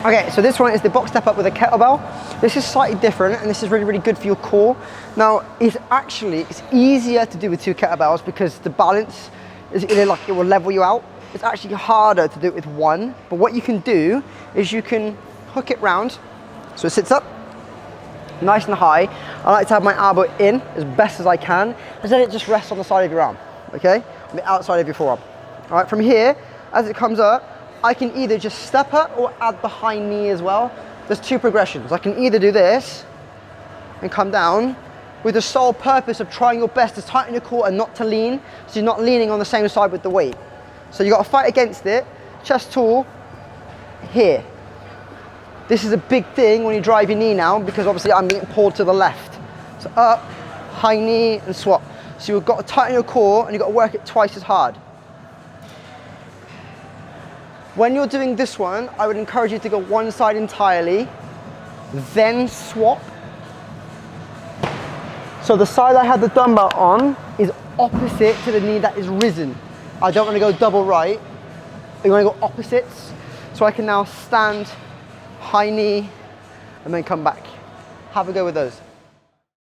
Okay, so this one is the box step up with a kettlebell. This is slightly different and this is really, really good for your core. Now, it's easier to do with 2 kettlebells because the balance is, it will level you out. It's actually harder to do it with 1, but what you can do is you can hook it round so it sits up nice and high. I like to have my elbow in as best as I can, and then it just rests on the side of your arm, okay? On the outside of your forearm. All right, from here, as it comes up, I can either just step up or add the high knee as well. There's 2 progressions. I can either do this and come down with the sole purpose of trying your best to tighten your core and not to lean, so you're not leaning on the same side with the weight. So you got to fight against it, chest tall, here. This is a big thing when you drive your knee now because obviously I'm being pulled to the left. So up, high knee and swap. So you've got to tighten your core and you've got to work it twice as hard. When you're doing this one, I would encourage you to go one side entirely, then swap. So the side I had the dumbbell on is opposite to the knee that is risen. I don't want to go double right, I want to go opposites. So I can now stand, high knee, and then come back. Have a go with those.